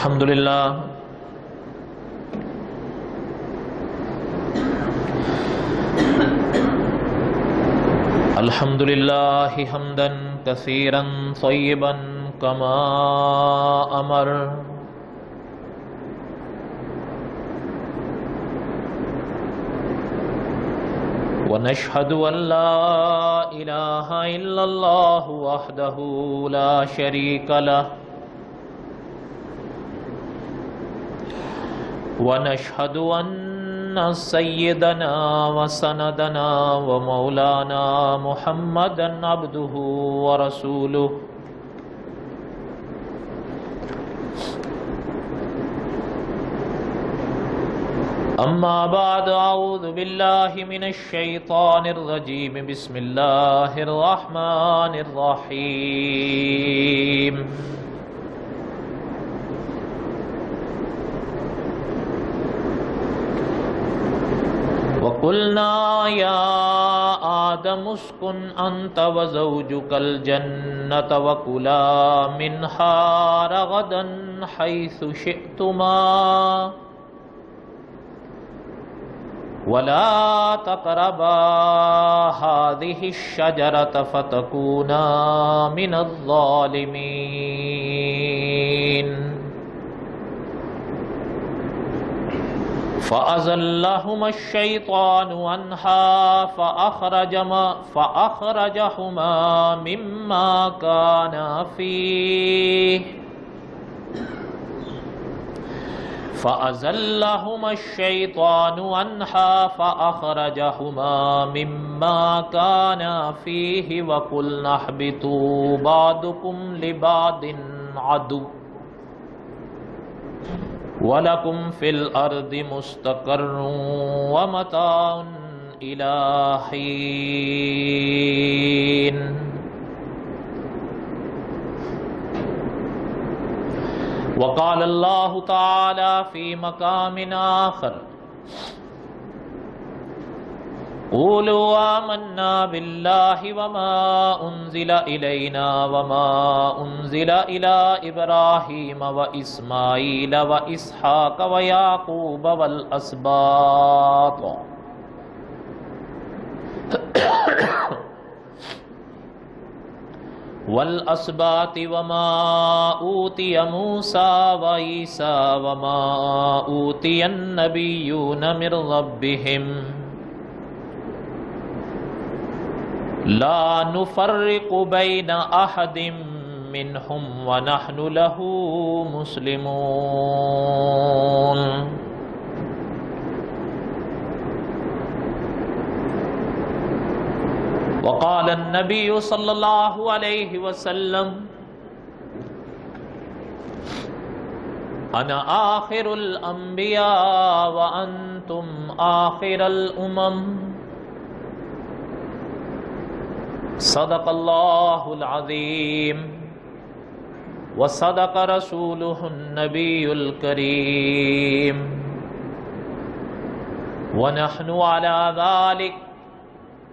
الحمد لله الحمد لله حمدا كثيرا طيبا كما أمر ونشهد أن لا إله إلا الله وحده لا شريك له ونشهد أن سيدنا وسندنا ومولانا محمدا عبده ورسوله أما بعد أعوذ بالله من الشيطان الرجيم بسم الله الرحمن الرحيم وقلنا يا آدم اسكن أنت وزوجك الجنة وكلا منها رغدا حيث شئتما ولا تقربا هذه الشجرة فتكونا من الظالمين فأزلهما الشيطان عنها فأخرجهما مما كانا فيه فأزلهما الشيطان عنها فأخرجهما مما كانا فيه وقلنا اهبطوا بعضكم لبعض عدو وَلَكُمْ فِي الْأَرْضِ مُسْتَقَرٌّ وَمَتَاعٌ إِلَى حِينٍ وقال الله تعالى في مقام آخر قولوا آمنا بالله وما أنزل إلينا وما أنزل إلى إبراهيم وإسماعيل وإسحاق ويعقوب والأسباط وما أوتي موسى وعيسى وما أوتي النبيون من ربهم لا نفرق بين أحد منهم ونحن له مسلمون وقال النبي صلى الله عليه وسلم أنا آخر الأنبياء وأنتم آخر الأمم صدق الله العظيم وصدق رسوله النبي الكريم ونحن على ذلك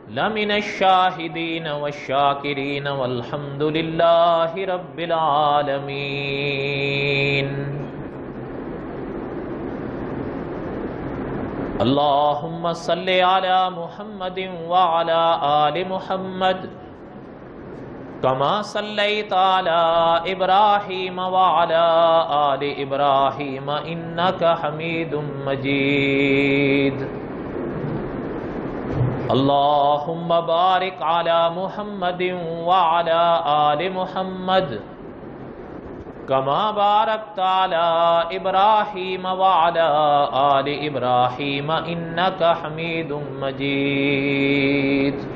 لمن الشاهدين والشاكرين والحمد لله رب العالمين اللهم صل على محمد وعلى آل محمد كما صليت على إبراهيم وعلى آل إبراهيم إنك حميد مجيد اللهم بارك على محمد وعلى آل محمد كما باركت على إبراهيم وعلى آل إبراهيم إنك حميد مجيد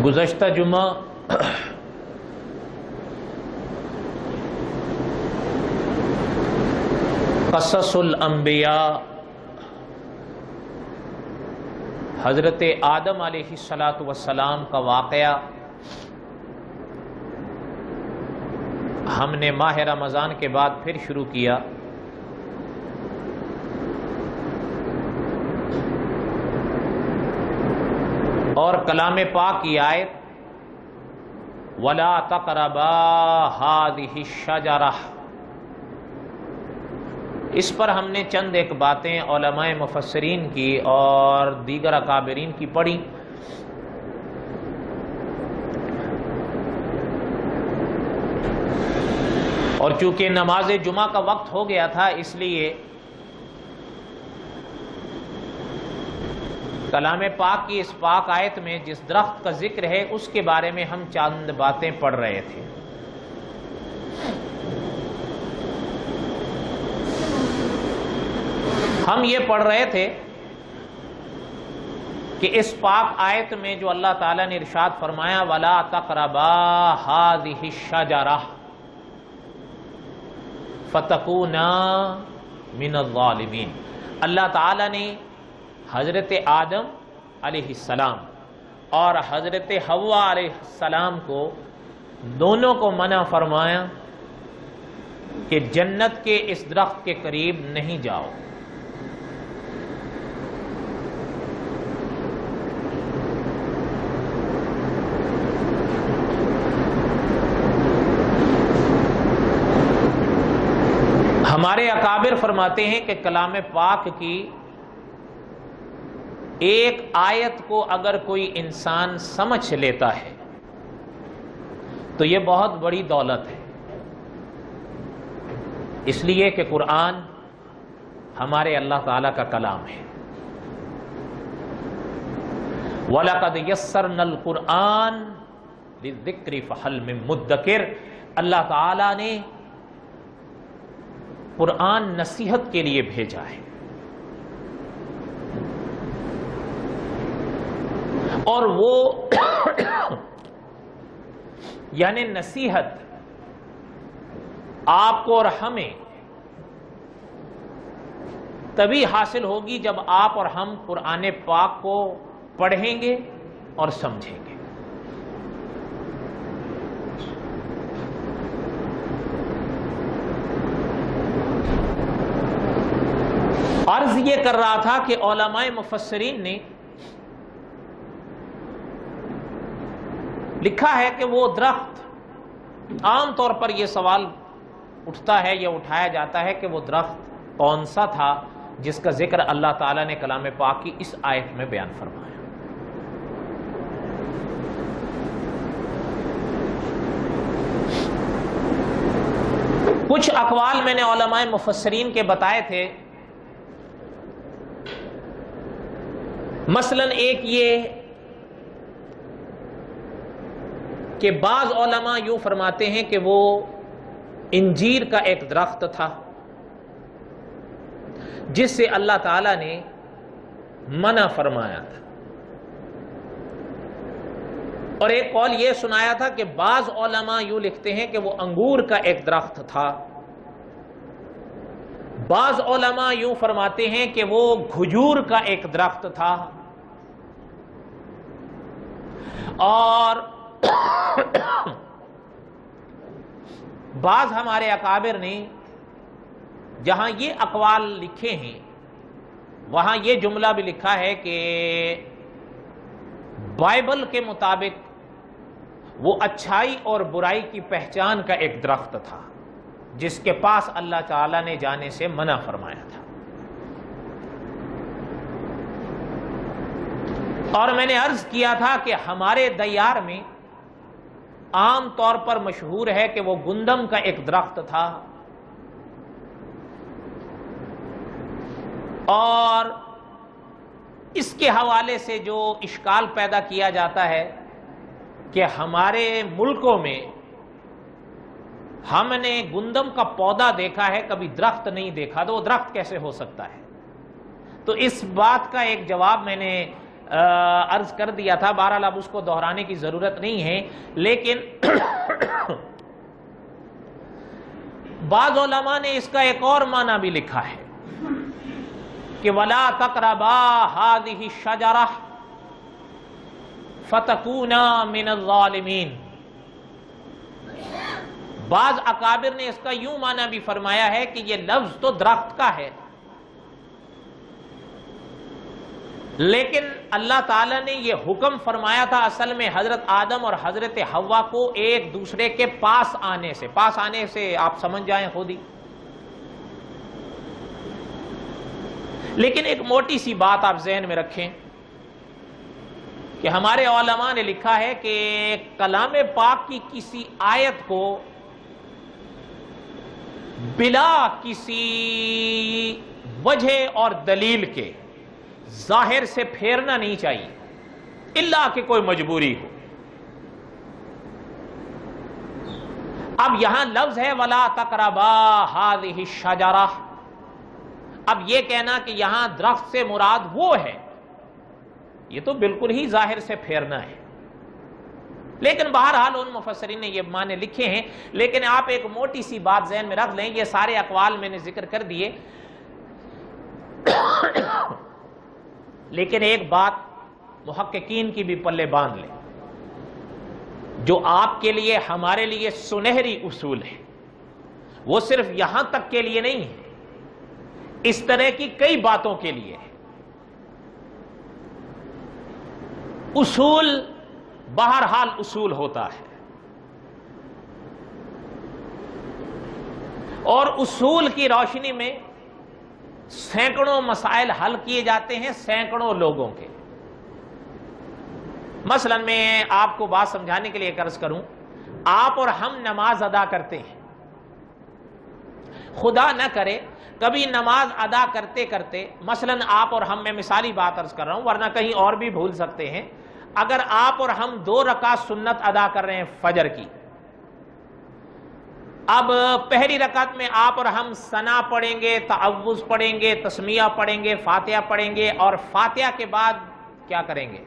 گزشتہ جمعہ قصص الانبیاء حضرت آدم علیہ السلام کا واقعہ ہم نے ماہ رمضان کے بعد پھر شروع کیا. اور کلام پاک کی آیت وَلَا تَقْرَبَا هَٰذِهِ الشَّجَرَةَ، اس پر ہم نے چند ایک باتیں علماء مفسرین کی اور دیگر اکابرین کی پڑھی. اور چونکہ نماز جمعہ کا وقت ہو گیا تھا، اس لیے کلام پاک کی اس پاک آیت میں جس درخت کا ذکر ہے اس کے بارے میں ہم چند باتیں پڑھ رہے تھے. ہم یہ پڑھ رہے تھے کہ اس پاک آیت میں جو اللہ تعالیٰ نے ارشاد فرمایا وَلَا تَقْرَبَا هَٰذِهِ الشَّجَرَةَ فَتَكُونَا مِنَ الظَّالِمِينَ، اللہ تعالیٰ نے حضرت آدم علیہ السلام اور حضرت حوا علیہ السلام کو دونوں کو منع فرمایا کہ جنت کے اس درخت کے قریب نہیں جاؤ. ہمارے اکابر فرماتے ہیں کہ کلام پاک کی ایک آیت کو اگر کوئی انسان سمجھ لیتا ہے تو یہ بہت بڑی دولت ہے، اس لیے کہ قرآن ہمارے اللہ تعالیٰ کا کلام ہے. وَلَقَدْ يَسَّرْنَا الْقُرْآنَ لِلذِّكْرِ فَهَلْ مِن مُدَّكِرٍ، اللہ تعالیٰ نے قرآن نصیحت کے لیے بھیجا ہے. اور وہ یعنی نصیحت آپ کو اور ہمیں تبھی حاصل ہوگی جب آپ اور ہم قرآن پاک کو پڑھیں گے اور سمجھیں گے. عرض یہ کر رہا تھا کہ علماء مفسرین نے لکھا ہے کہ وہ درخت، عام طور پر یہ سوال اٹھتا ہے یا اٹھایا جاتا ہے کہ وہ درخت کون سا تھا جس کا ذکر اللہ تعالیٰ نے کلام پاک کی اس آیت میں بیان فرمایا. کچھ اقوال میں نے علماء مفسرین کے بتائے تھے. مثلا ایک یہ کہ بعض علماء یوں فرماتے ہیں کہ وہ انجیر کا ایک درخت تھا جس سے اللہ تعالیٰ نے منع فرمایا تھا. اور ایک قول یہ سنایا تھا کہ بعض علماء یوں لکھتے ہیں کہ وہ انگور کا ایک درخت تھا. بعض علماء یوں فرماتے ہیں کہ وہ کھجور کا ایک درخت تھا. اور بعض ہمارے اکابر نے جہاں یہ اقوال لکھے ہیں وہاں یہ جملہ بھی لکھا ہے کہ بائبل کے مطابق وہ اچھائی اور برائی کی پہچان کا ایک درخت تھا جس کے پاس اللہ تعالیٰ نے جانے سے منع فرمایا تھا. اور میں نے عرض کیا تھا کہ ہمارے دیار میں عام طور پر مشہور ہے کہ وہ گندم کا ایک درخت تھا. اور اس کے حوالے سے جو اشکال پیدا کیا جاتا ہے کہ ہمارے ملکوں میں ہم نے گندم کا پودا دیکھا ہے، کبھی درخت نہیں دیکھا، تو وہ درخت کیسے ہو سکتا ہے؟ تو اس بات کا ایک جواب میں نے عرض کر دیا تھا. بہرحال اب اس کو دہرانے کی ضرورت نہیں ہے. لیکن بعض علماء نے اس کا ایک اور معنی بھی لکھا ہے کہ وَلَا تَقْرَبَا هَٰذِهِ الشَّجَرَةَ فَتَكُونَا مِنَ الظَّالِمِينَ. بعض اکابر نے اس کا یوں معنی بھی فرمایا ہے کہ یہ لفظ تو درخت کا ہے لیکن اللہ تعالیٰ نے یہ حکم فرمایا تھا اصل میں حضرت آدم اور حضرت حوا کو ایک دوسرے کے پاس آنے سے آپ سمجھ جائیں خود ہی. لیکن ایک موٹی سی بات آپ ذہن میں رکھیں کہ ہمارے علماء نے لکھا ہے کہ کلام پاک کی کسی آیت کو بلا کسی وجہ اور دلیل کے ظاہر سے پھیرنا نہیں چاہیے الا کہ کوئی مجبوری ہو. اب یہاں لفظ ہے وَلَا تَقْرَبَا هَذِهِ الشَّجَرَةَ. اب یہ کہنا کہ یہاں درخت سے مراد وہ ہے، یہ تو بالکل ہی ظاہر سے پھیرنا ہے. لیکن بہرحال ان مفسرین نے یہ معنی لکھے ہیں. لیکن آپ ایک موٹی سی بات ذہن میں رکھ لیں، یہ سارے اقوال میں نے ذکر کر دیے، لیکن ایک بات محققین کی بھی پلے باندھ لیں جو آپ کے لیے ہمارے لیے سنہری اصول ہے. وہ صرف یہاں تک کے لیے نہیں ہے، اس طرح کی کئی باتوں کے لیے ہے. اصول بہرحال اصول ہوتا ہے، اور اصول کی روشنی میں سینکڑوں مسائل حل کیے جاتے ہیں سینکڑوں لوگوں کے. مثلا میں آپ کو بات سمجھانے کے لیے عرض کروں، آپ اور ہم نماز ادا کرتے ہیں، خدا نہ کرے کبھی نماز ادا کرتے کرتے، مثلا آپ اور ہم، میں مثالی بات عرض کر رہا ہوں ورنہ کہیں اور بھی بھول سکتے ہیں، اگر آپ اور ہم 2 رکعت سنت ادا کر رہے ہیں فجر کی، اب پہلی رکعت میں آپ اور ہم ثنا پڑھیں گے، تعوذ پڑھیں گے، تسمیہ پڑھیں گے، فاتحہ پڑھیں گے، اور فاتحہ کے بعد کیا کریں گے؟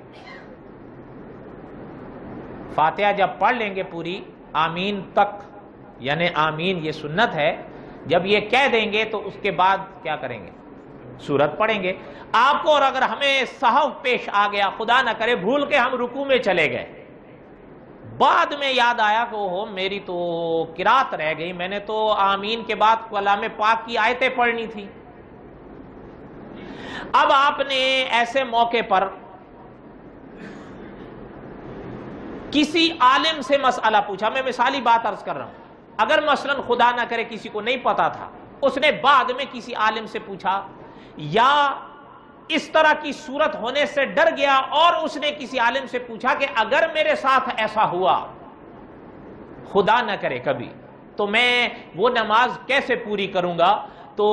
فاتحہ جب پڑھ لیں گے پوری آمین تک، یعنی آمین یہ سنت ہے، جب یہ کہہ دیں گے تو اس کے بعد کیا کریں گے؟ سورت پڑھیں گے. آپ کو اور اگر ہمیں سہو پیش آ گیا، خدا نہ کرے بھول کے ہم رکوع میں چلے گئے، بعد میں یاد آیا کہ اوہ میری تو قرات رہ گئی، میں نے تو آمین کے بعد کلام پاک کی آیتیں پڑھنی تھی. اب آپ نے ایسے موقع پر کسی عالم سے مسئلہ پوچھا، میں مثالی بات عرض کر رہا ہوں، اگر مثلا خدا نہ کرے کسی کو نہیں پتا تھا، اس نے بعد میں کسی عالم سے پوچھا، یا اس طرح کی صورت ہونے سے ڈر گیا اور اس نے کسی عالم سے پوچھا کہ اگر میرے ساتھ ایسا ہوا، خدا نہ کرے کبھی، تو میں وہ نماز کیسے پوری کروں گا؟ تو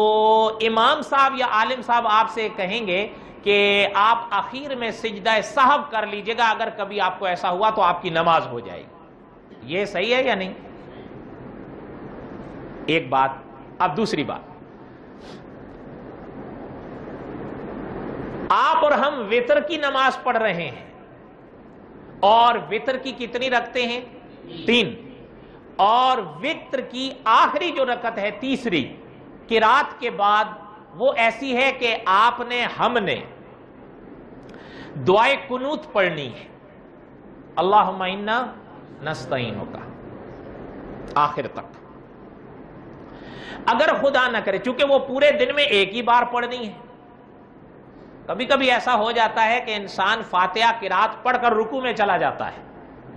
امام صاحب یا عالم صاحب آپ سے کہیں گے کہ آپ آخر میں سجدہ سہو کر لیجئے گا، اگر کبھی آپ کو ایسا ہوا تو آپ کی نماز ہو جائے گی. یہ صحیح ہے یا نہیں؟ ایک بات. اب دوسری بات، آپ اور ہم وتر کی نماز پڑھ رہے ہیں، اور وتر کی کتنی رکھتے ہیں؟ 3. اور وتر کی آخری جو رکعت ہے تیسری قرات کے بعد، وہ ایسی ہے کہ آپ نے، ہم نے دعائے قنوت پڑھنی ہے، اللہم انا نستعینک آخر تک. اگر خدا نہ کرے، چونکہ وہ پورے دن میں ایک ہی بار پڑھنی ہے، کبھی کبھی ایسا ہو جاتا ہے کہ انسان فاتحہ قرات پڑھ کر رکوع میں چلا جاتا ہے،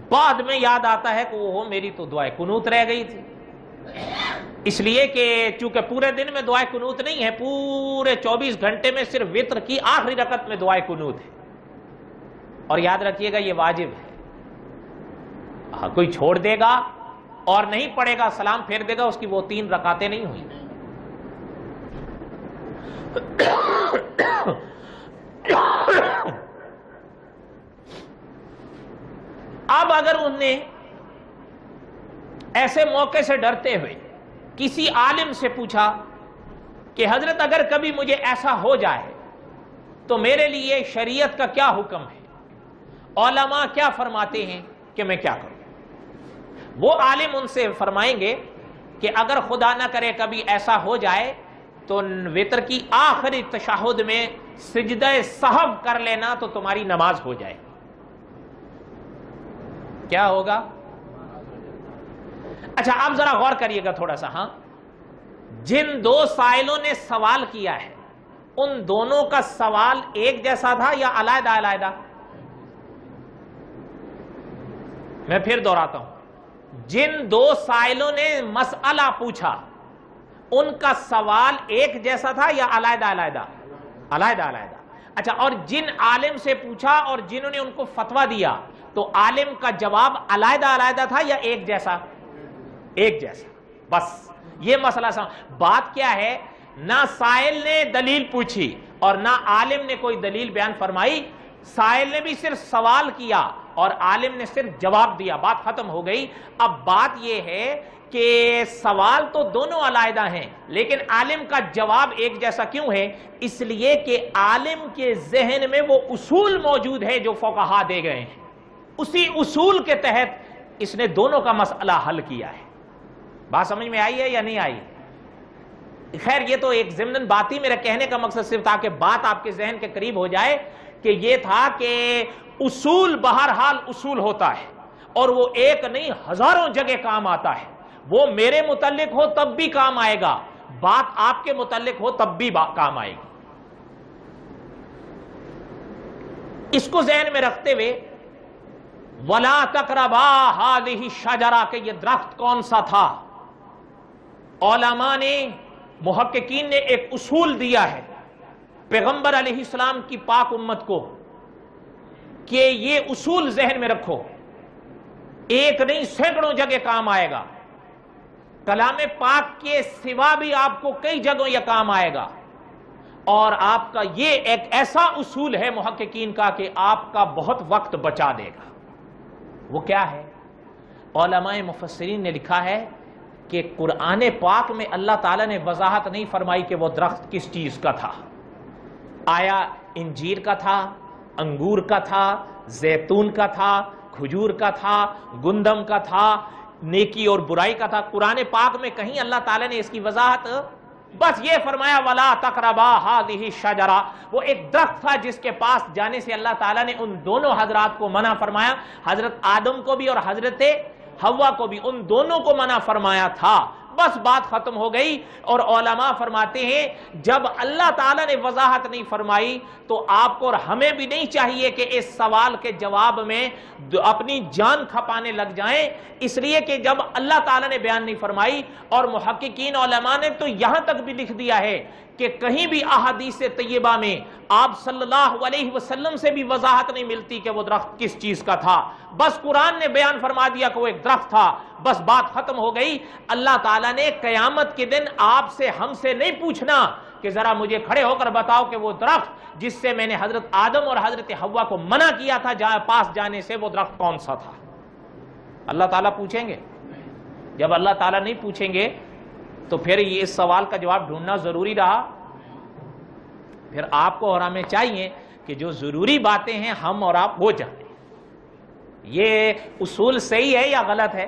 بعد میں یاد آتا ہے کہ وہ میری تو دعائے قنوت رہ گئی تھی. اس لیے کہ چونکہ پورے دن میں دعائے قنوت نہیں ہے، پورے 24 گھنٹے میں صرف وتر کی آخری رکعت میں دعائے قنوت ہے. اور یاد رکھیے گا یہ واجب ہے، کوئی چھوڑ دے گا اور نہیں پڑھے گا، سلام پھیر دے گا، اس کی وہ 3 رکعتیں نہیں ہوئی. اب اگر انہوں نے ایسے موقع سے ڈرتے ہوئے کسی عالم سے پوچھا کہ حضرت اگر کبھی مجھے ایسا ہو جائے تو میرے لیے شریعت کا کیا حکم ہے، علماء کیا فرماتے ہیں کہ میں کیا کروں، وہ عالم ان سے فرمائیں گے کہ اگر خدا نہ کرے کبھی ایسا ہو جائے تو وتر کی آخری تشہد میں سجدہ سہو کر لینا تو تمہاری نماز ہو جائے. کیا ہوگا؟ اچھا اب ذرا غور کریے گا تھوڑا سا. ہاں، جن 2 سائلوں نے سوال کیا ہے ان دونوں کا سوال ایک جیسا تھا یا علیحدہ علیحدہ؟ میں پھر دہراتا ہوں، جن دو سائلوں نے مسئلہ پوچھا ان کا سوال ایک جیسا تھا یا علیحدہ علیحدہ؟ علیحدہ علیحدہ۔ اچھا، اور جن عالم سے پوچھا اور جنہوں نے ان کو فتویٰ دیا تو عالم کا جواب علیحدہ علیحدہ تھا یا ایک جیسا؟ ایک جیسا۔ بس یہ مسئلہ بات کیا ہے، نہ سائل نے دلیل پوچھی اور نہ عالم نے کوئی دلیل بیان فرمائی، سائل نے بھی صرف سوال کیا اور عالم نے صرف جواب دیا، بات ختم ہو گئی۔ اب بات یہ ہے کہ سوال تو دونوں علیحدہ ہیں لیکن عالم کا جواب ایک جیسا کیوں ہے؟ اس لیے کہ عالم کے ذہن میں وہ اصول موجود ہے جو فقہا دے گئے ہیں، اسی اصول کے تحت اس نے دونوں کا مسئلہ حل کیا ہے۔ بات سمجھ میں آئی ہے یا نہیں آئی؟ خیر یہ تو ایک ضمناً بات ہی، میرا کہنے کا مقصد صرف تھا کہ بات آپ کے ذہن کے قریب ہو جائے کہ یہ تھا کہ اصول بہرحال اصول ہوتا ہے اور وہ ایک نہیں ہزاروں جگہ کام آتا ہے، وہ میرے متعلق ہو تب بھی کام آئے گا، بات آپ کے متعلق ہو تب بھی کام آئے گی۔ اس کو ذہن میں رکھتے ہوئے وَلَا تَقْرَبَا هَذِهِ الشَّجَرَةَ کہ یہ درخت کون سا تھا، علماء نے محققین نے ایک اصول دیا ہے پیغمبر علیہ السلام کی پاک امت کو کہ یہ اصول ذہن میں رکھو، ایک نہیں سینکڑوں جگہ کام آئے گا، کلام پاک کے سوا بھی آپ کو کئی جگہوں یہ کام آئے گا، اور آپ کا یہ ایک ایسا اصول ہے محققین کا کہ آپ کا بہت وقت بچا دے گا۔ وہ کیا ہے؟ علماء مفسرین نے لکھا ہے کہ قرآن پاک میں اللہ تعالیٰ نے وضاحت نہیں فرمائی کہ وہ درخت کس چیز کا تھا، آیا انجیر کا تھا، انگور کا تھا، زیتون کا تھا، کھجور کا تھا، گندم کا تھا، نیکی اور برائی کا تھا؟ قرآن پاک میں کہیں اللہ تعالیٰ نے اس کی وضاحت، بس یہ فرمایا وَلَا تَقْرَبَا هَذِهِ الشَّجَرَةَ، وہ ایک درخت تھا جس کے پاس جانے سے اللہ تعالیٰ نے ان دونوں حضرات کو منع فرمایا، حضرت آدم کو بھی اور حضرت حوا کو بھی، ان دونوں کو منع فرمایا تھا، بس بات ختم ہو گئی۔ اور علماء فرماتے ہیں جب اللہ تعالیٰ نے وضاحت نہیں فرمائی تو آپ کو اور ہمیں بھی نہیں چاہیے کہ اس سوال کے جواب میں اپنی جان کھپانے لگ جائیں، اس لیے کہ جب اللہ تعالیٰ نے بیان نہیں فرمائی، اور محققین علماء نے تو یہاں تک بھی لکھ دیا ہے کہ کہیں بھی احادیث طیبہ میں آپ صلی اللہ علیہ وسلم سے بھی وضاحت نہیں ملتی کہ وہ درخت کس چیز کا تھا، بس قرآن نے بیان فرما دیا کہ وہ ایک درخت تھا، بس بات ختم ہو گئی۔ اللہ تعالیٰ نے قیامت کے دن آپ سے ہم سے نہیں پوچھنا کہ ذرا مجھے کھڑے ہو کر بتاؤ کہ وہ درخت جس سے میں نے حضرت آدم اور حضرت حوا کو منع کیا تھا پاس جانے سے، وہ درخت کون سا تھا؟ اللہ تعالیٰ پوچھیں گے؟ جب اللہ تعالیٰ نہیں پوچھیں گے تو پھر یہ اس سوال کا جواب ڈھونڈنا ضروری رہا۔ پھر آپ کو اور ہمیں چاہیے کہ جو ضروری باتیں ہیں ہم اور آپ وہ جانیں۔ یہ اصول صحیح ہے یا غلط ہے؟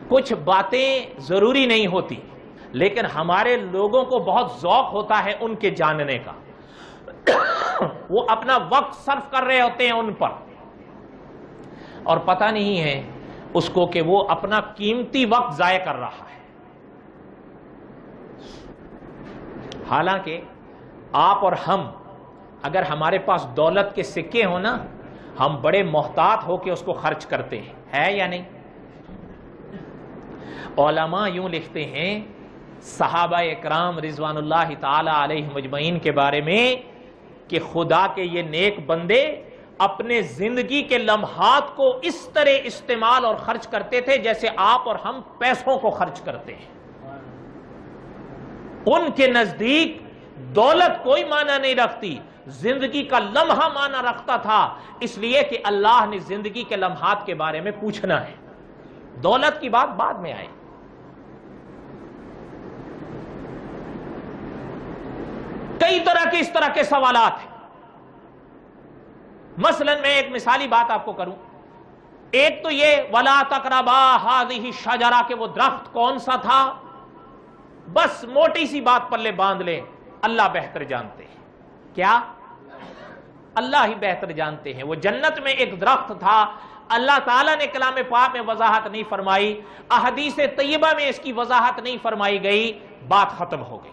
کچھ باتیں ضروری نہیں ہوتی لیکن ہمارے لوگوں کو بہت ذوق ہوتا ہے ان کے جاننے کا، وہ اپنا وقت صرف کر رہے ہوتے ہیں ان پر، اور پتہ نہیں ہے اس کو کہ وہ اپنا قیمتی وقت ضائع کر رہا ہے۔ حالانکہ آپ اور ہم اگر ہمارے پاس دولت کے سکے ہوں نا، ہم بڑے محتاط ہو کے اس کو خرچ کرتے ہیں، ہے یا نہیں؟ علماء یوں لکھتے ہیں صحابہ اکرام رضوان اللہ تعالی علیہ مجمعین کے بارے میں کہ خدا کے یہ نیک بندے اپنے زندگی کے لمحات کو اس طرح استعمال اور خرچ کرتے تھے جیسے آپ اور ہم پیسوں کو خرچ کرتے ہیں۔ ان کے نزدیک دولت کوئی معنی نہیں رکھتی، زندگی کا لمحہ معنی رکھتا تھا، اس لیے کہ اللہ نے زندگی کے لمحات کے بارے میں پوچھنا ہے، دولت کی بات بعد میں آئے۔ کئی طرح کے اس طرح کے سوالات ہیں۔ مثلا میں ایک مثالی بات آپ کو کروں، ایک تو یہ وَلَا تَقْرَبَا هَذِهِ الشَّجَرَةَ کہ وہ درخت کون سا تھا، بس موٹی سی بات پلے باندھ لیں، اللہ بہتر جانتے ہیں۔ کیا؟ اللہ ہی بہتر جانتے ہیں۔ وہ جنت میں ایک درخت تھا، اللہ تعالیٰ نے کلام پاک میں وضاحت نہیں فرمائی، احادیث طیبہ میں اس کی وضاحت نہیں فرمائی گئی، بات ختم ہو گئی۔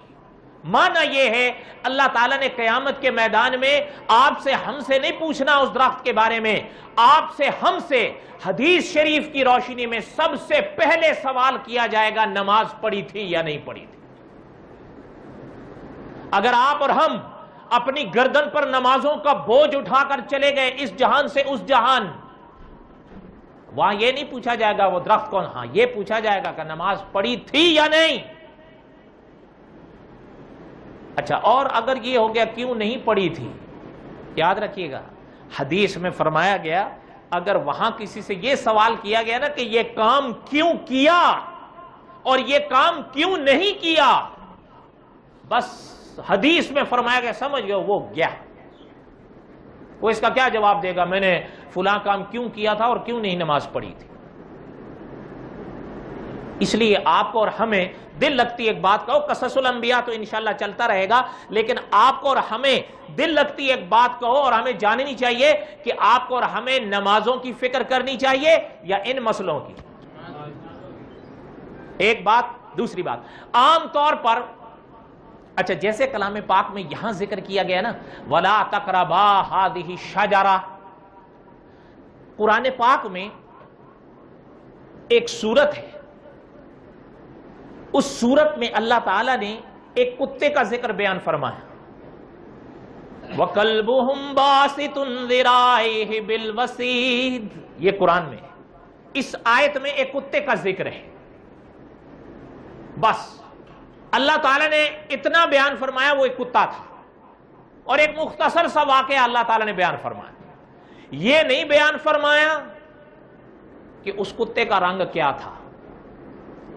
معنی یہ ہے اللہ تعالیٰ نے قیامت کے میدان میں آپ سے ہم سے نہیں پوچھنا اس درخت کے بارے میں، آپ سے ہم سے حدیث شریف کی روشنی میں سب سے پہلے سوال کیا جائے گا نماز پڑھی تھی یا نہیں پڑھی تھی۔ اگر آپ اور ہم اپنی گردن پر نمازوں کا بوجھ اٹھا کر چلے گئے اس جہان سے اس جہان، وہاں یہ نہیں پوچھا جائے گا وہ درخت کون، ہاں یہ پوچھا جائے گا کہ نماز پڑھی تھی یا نہیں۔ اچھا، اور اگر یہ ہو گیا کیوں نہیں پڑھی تھی، یاد رکھیے گا حدیث میں فرمایا گیا اگر وہاں کسی سے یہ سوال کیا گیا نا کہ یہ کام کیوں کیا اور یہ کام کیوں نہیں کیا، بس حدیث میں فرمایا گیا سمجھ گئے وہ گیا۔ وہ اس کا کیا جواب دے گا، میں نے فلاں کام کیوں کیا تھا اور کیوں نہیں نماز پڑھی تھی۔ اس لیے آپ کو اور ہمیں دل لگتی ایک بات کہو، قصص الانبیاء تو انشاءاللہ چلتا رہے گا، لیکن آپ کو اور ہمیں دل لگتی ایک بات کہو اور ہمیں جاننی چاہیے کہ آپ کو اور ہمیں نمازوں کی فکر کرنی چاہیے یا ان مسئلوں کی۔ ایک بات، دوسری بات، عام طور پر اچھا جیسے کلام پاک میں یہاں ذکر کیا گیا نا وَلَا تَقْرَبَا هَذِهِ الشَّجَرَةَ، قرآن پاک میں ایک سورت ہے، اس سورت میں اللہ تعالیٰ نے ایک کتے کا ذکر بیان فرمایا، وَقَلْبُهُمْ بَاسِطٌ ذِرَائِهِ بِالْوَسِيدِ، یہ قرآن میں اس آیت میں ایک کتے کا ذکر ہے۔ بس اللہ تعالیٰ نے اتنا بیان فرمایا وہ ایک کتا تھا، اور ایک مختصر سا واقعہ اللہ تعالیٰ نے بیان فرمایا، یہ نہیں بیان فرمایا کہ اس کتے کا رنگ کیا تھا۔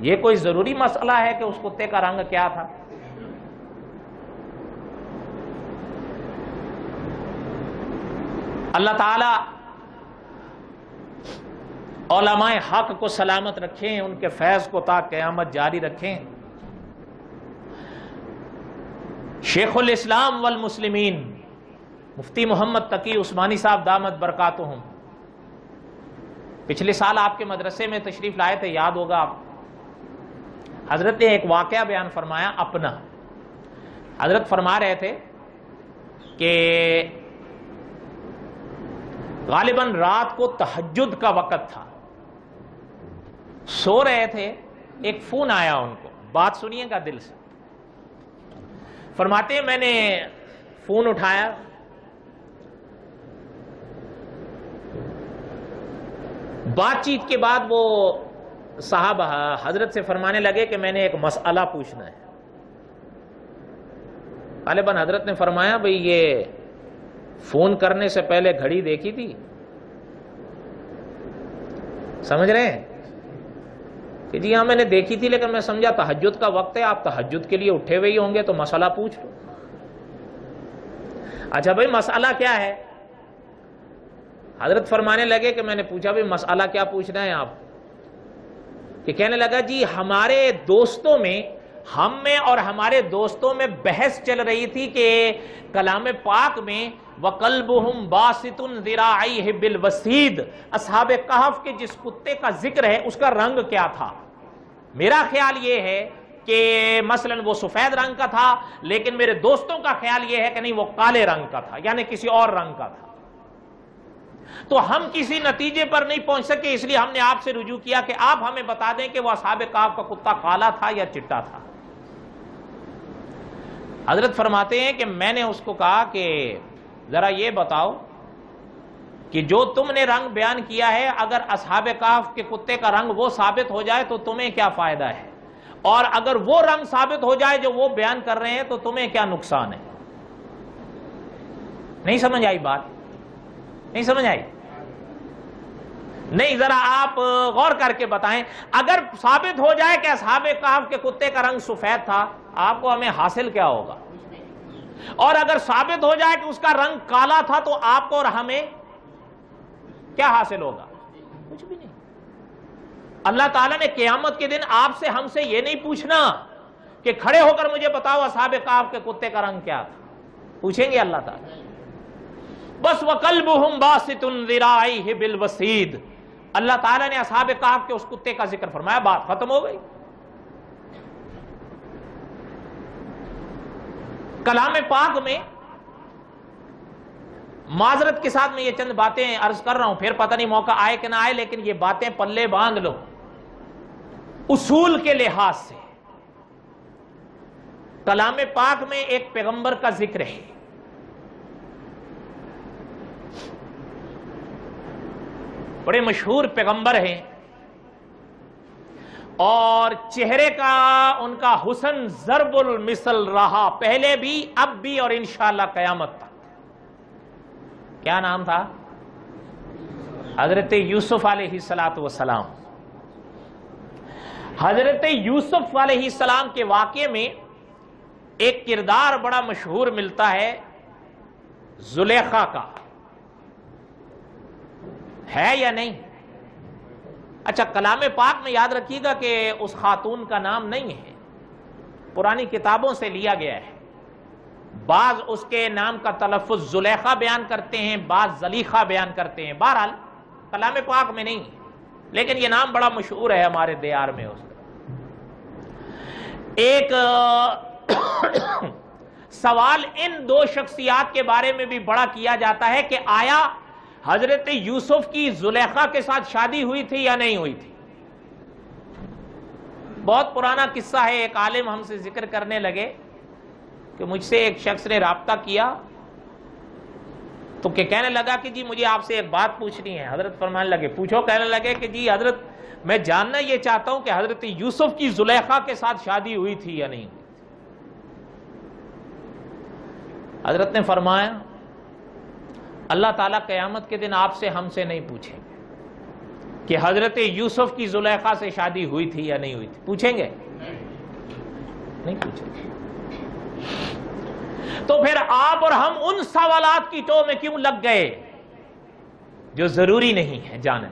یہ کوئی ضروری مسئلہ ہے کہ اس کتے کا رنگ کیا تھا؟ اللہ تعالیٰ علماء حق کو سلامت رکھیں، ان کے فیض کو تا قیامت جاری رکھیں۔ شیخ الاسلام والمسلمین مفتی محمد تقی عثمانی صاحب دامت برکاتہم پچھلے سال آپ کے مدرسے میں تشریف لائے تھے، یاد ہوگا آپ، حضرت نے ایک واقعہ بیان فرمایا اپنا۔ حضرت فرما رہے تھے کہ غالباً رات کو تہجد کا وقت تھا، سو رہے تھے، ایک فون آیا ان کو، بات سنیے گا دل سے۔ فرماتے ہیں میں نے فون اٹھایا، بات چیت کے بعد وہ صاحب حضرت سے فرمانے لگے کہ میں نے ایک مسئلہ پوچھنا ہے۔ غالباً حضرت نے فرمایا بھئی یہ فون کرنے سے پہلے گھڑی دیکھی تھی؟ سمجھ رہے ہیں کہ جی ہاں میں نے دیکھی تھی، لیکن میں سمجھا تہجد کا وقت ہے، آپ تہجد کے لیے اٹھے ہوئے ہی ہوں گے تو مسئلہ پوچھ لو۔ اچھا بھئی مسئلہ کیا ہے؟ حضرت فرمانے لگے کہ میں نے پوچھا بھئی مسئلہ کیا پوچھنا ہے آپ؟ کہ کہنے لگا جی ہمارے دوستوں میں، ہم میں اور ہمارے دوستوں میں بحث چل رہی تھی کہ کلام پاک میں وَقَلْبُهُمْ بَاسِطٌ ذِرَاعَيْهِ بِالْوَسِيدِ اصحاب کہف کے جس کتے کا ذکر ہے اس کا رنگ کیا تھا؟ میرا خیال یہ ہے کہ مثلا وہ سفید رنگ کا تھا، لیکن میرے دوستوں کا خیال یہ ہے کہ نہیں وہ کالے رنگ کا تھا، یعنی کسی اور رنگ کا تھا۔ تو ہم کسی نتیجے پر نہیں پہنچ سکے، اس لیے ہم نے آپ سے رجوع کیا کہ آپ ہمیں بتا دیں کہ وہ اصحاب کہف کا کتا کالا تھا یا چٹا تھا۔ حضرت فرماتے ہیں کہ میں نے اس کو کہا کہ ذرا یہ بتاؤ کہ جو تم نے رنگ بیان کیا ہے اگر اصحاب کہف کے کتے کا رنگ وہ ثابت ہو جائے تو تمہیں کیا فائدہ ہے، اور اگر وہ رنگ ثابت ہو جائے جو وہ بیان کر رہے ہیں تو تمہیں کیا نقصان ہے؟ نہیں سمجھ آئی بات؟ نہیں سمجھ آئی؟ نہیں، ذرا آپ غور کر کے بتائیں، اگر ثابت ہو جائے کہ اصحاب کہف کے کتے کا رنگ سفید تھا، آپ کو ہمیں حاصل کیا ہوگا؟ اور اگر ثابت ہو جائے کہ اس کا رنگ کالا تھا تو آپ کو اور ہمیں کیا حاصل ہوگا؟ کچھ بھی نہیں۔ اللہ تعالیٰ نے قیامت کے دن آپ سے ہم سے یہ نہیں پوچھنا کہ کھڑے ہو کر مجھے بتاؤ اصحاب کہف کے کتے کا رنگ کیا تھا، پوچھیں گے اللہ تعالیٰ بس وَقَلْبُهُمْ بَاسِطٌ ذِرَاعَيْهِ بِالْوَسِيدِ، اللہ تعالیٰ نے اصحاب کہف کے اس کتے کا ذکر فرمایا، بات ختم ہو گئی۔ کلام پاک میں معذرت کے ساتھ میں یہ چند باتیں عرض کر رہا ہوں، پھر پتہ نہیں موقع آئے کہ نہ آئے، لیکن یہ باتیں پلے باندھ لو اصول کے لحاظ سے۔ کلام پاک میں ایک پیغمبر کا ذکر ہے، بڑے مشہور پیغمبر ہیں، اور چہرے کا ان کا حسن ضرب المثل رہا، پہلے بھی اب بھی اور انشاءاللہ قیامت تک۔ کیا نام تھا؟ حضرت یوسف علیہ السلام۔ حضرت یوسف علیہ السلام کے واقعے میں ایک کردار بڑا مشہور ملتا ہے زلیخا کا، ہے یا نہیں؟ اچھا، کلام پاک میں یاد رکھیے گا کہ اس خاتون کا نام نہیں ہے، پرانی کتابوں سے لیا گیا ہے، بعض اس کے نام کا تلفظ زلیخا بیان کرتے ہیں، بعض زلیخا بیان کرتے ہیں، بہرحال کلام پاک میں نہیں، لیکن یہ نام بڑا مشہور ہے ہمارے دیار میں۔ اس کا ایک سوال ان دو شخصیات کے بارے میں بھی بڑا کیا جاتا ہے کہ آیا حضرت یوسف کی زلیخا کے ساتھ شادی ہوئی تھی یا نہیں ہوئی تھی؟ بہت پرانا قصہ ہے، ایک عالم ہم سے ذکر کرنے لگے کہ مجھ سے ایک شخص نے رابطہ کیا تو کہ کہنے لگا کہ جی مجھے آپ سے ایک بات پوچھنی ہے۔ حضرت فرمانے لگے پوچھو، کہنے لگے کہ جی حضرت میں جاننا یہ چاہتا ہوں کہ حضرت یوسف کی زلیخا کے ساتھ شادی ہوئی تھی یا نہیں ہوئی تھی؟ حضرت نے فرمایا اللہ تعالیٰ قیامت کے دن آپ سے ہم سے نہیں پوچھیں گے کہ حضرت یوسف کی زلیخا سے شادی ہوئی تھی یا نہیں ہوئی تھی، پوچھیں گے؟ نہیں پوچھیں گے۔ تو پھر آپ اور ہم ان سوالات کی ٹو میں کیوں لگ گئے جو ضروری نہیں ہے جاننا،